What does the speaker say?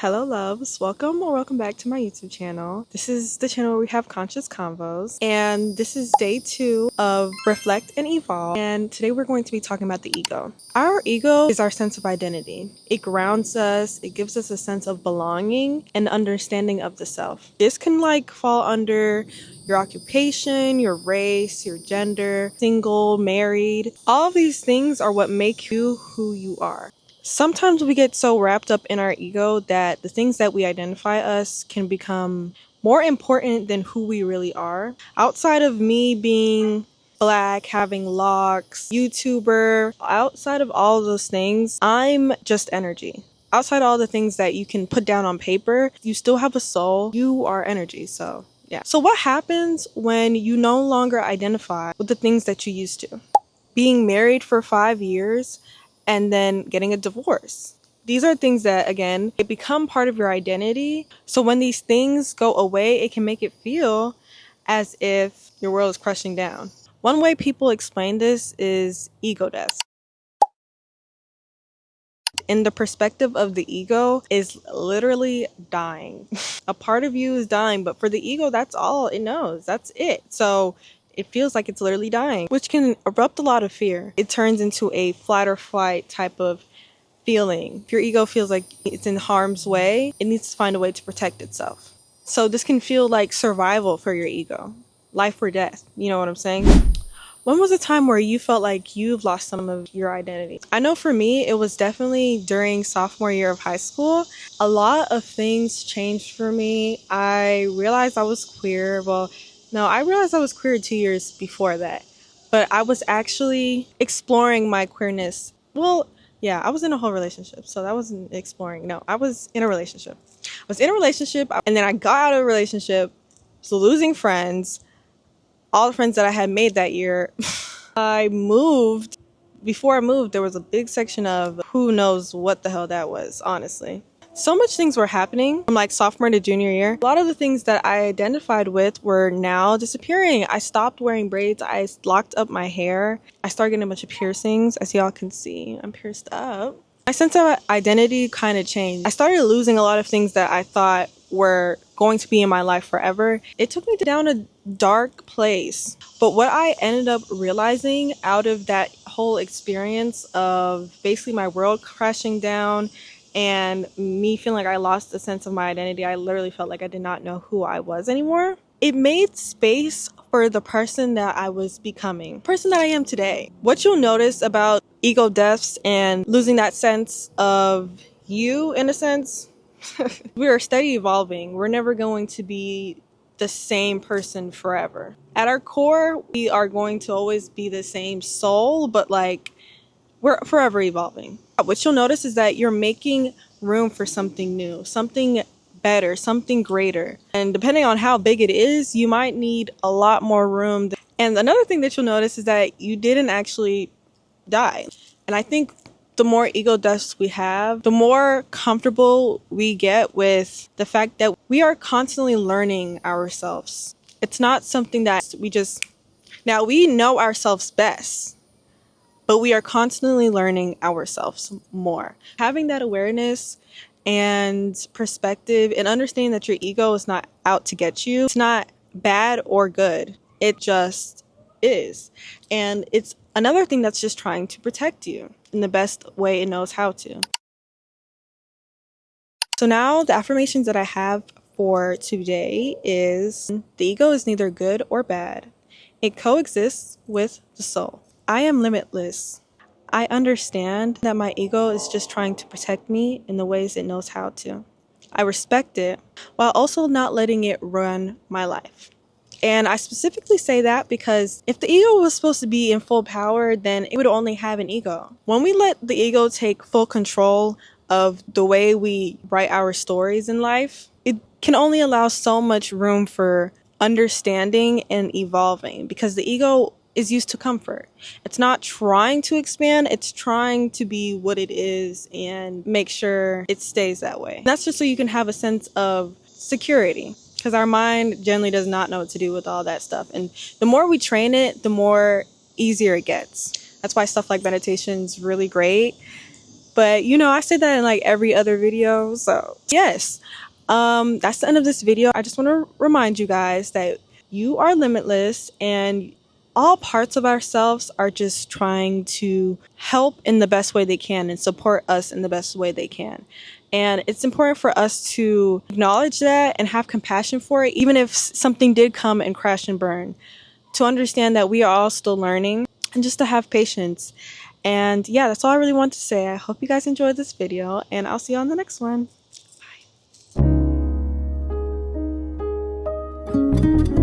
Hello loves, welcome or welcome back to my YouTube channel. This is the channel where we have conscious convos, and this is day 2 of Reflect and Evolve, and today we're going to be talking about the ego. Our ego is our sense of identity. It grounds us, it gives us a sense of belonging and understanding of the self. This can fall under your occupation, your race, your gender, single, married. All of these things are what make you who you are. Sometimes we get so wrapped up in our ego that the things that we identify us can become more important than who we really are. Outside of me being black, having locks, YouTuber, outside of all of those things, I'm just energy. Outside all the things that you can put down on paper, you still have a soul. You are energy, so yeah. So what happens when you no longer identify with the things that you used to? Being married for 5 years and then getting a divorce. These are things that, again, it become part of your identity. So when these things go away, it can make it feel as if your world is crushing down. One way people explain this is ego death. In the perspective of the ego is literally dying. A part of you is dying, but for the ego, that's all it knows. That's it. So it feels like it's literally dying, which can erupt a lot of fear. It turns into a flight or flight type of feeling. If your ego feels like it's in harm's way, it needs to find a way to protect itself. So this can feel like survival for your ego. Life or death. You know what I'm saying? When was a time where you felt like you've lost some of your identity? I know for me, it was definitely during sophomore year of high school. A lot of things changed for me. I realized I was queer. Well, no, I realized I was queer 2 years before that. But I was actually exploring my queerness. Well, yeah, I was in a whole relationship. So that wasn't exploring. No, I was in a relationship. I was in a relationship and then I got out of a relationship. So losing friends. All the friends that I had made that year. I moved. Before I moved, there was a big section of who knows what the hell that was, honestly. So much things were happening from sophomore to junior year. A lot of the things that I identified with were now disappearing. I stopped wearing braids. I locked up my hair. I started getting a bunch of piercings. As y'all can see, I'm pierced up. My sense of identity kind of changed. I started losing a lot of things that I thought were going to be in my life forever. It took me down a dark place. But what I ended up realizing out of that whole experience of basically my world crashing down and me feeling like I lost a sense of my identity, I literally felt like I did not know who I was anymore. It made space for the person that I was becoming, the person that I am today. What you'll notice about ego deaths and losing that sense of you, in a sense, we are steady evolving. We're never going to be the same person forever. At our core, we are going to always be the same soul, but we're forever evolving. What you'll notice is that you're making room for something new, something better, something greater. And depending on how big it is, you might need a lot more room. And another thing that you'll notice is that you didn't actually die. And I think the more ego deaths we have, the more comfortable we get with the fact that we are constantly learning ourselves. It's not something that now we know ourselves best, but we are constantly learning ourselves more. Having that awareness and perspective and understanding that your ego is not out to get you, it's not bad or good. It just is. And it's another thing that's just trying to protect you in the best way it knows how to. So now the affirmations that I have for today is the ego is neither good or bad. It coexists with the soul. I am limitless. I understand that my ego is just trying to protect me in the ways it knows how to. I respect it while also not letting it run my life. And I specifically say that because if the ego was supposed to be in full power, then it would only have an ego. When we let the ego take full control of the way we write our stories in life, it can only allow so much room for understanding and evolving because the ego is used to comfort. It's not trying to expand, it's trying to be what it is and make sure it stays that way. That's just so you can have a sense of security. Because our mind generally does not know what to do with all that stuff. And the more we train it, the more easier it gets. That's why stuff like meditation is really great. But you know, I say that in like every other video. So yes, that's the end of this video. I just want to remind you guys that you are limitless, and all parts of ourselves are just trying to help in the best way they can and support us in the best way they can. And it's important for us to acknowledge that and have compassion for it, even if something did come and crash and burn, to understand that we are all still learning, and just to have patience. And yeah, that's all I really want to say. I hope you guys enjoyed this video, and I'll see you on the next one. Bye.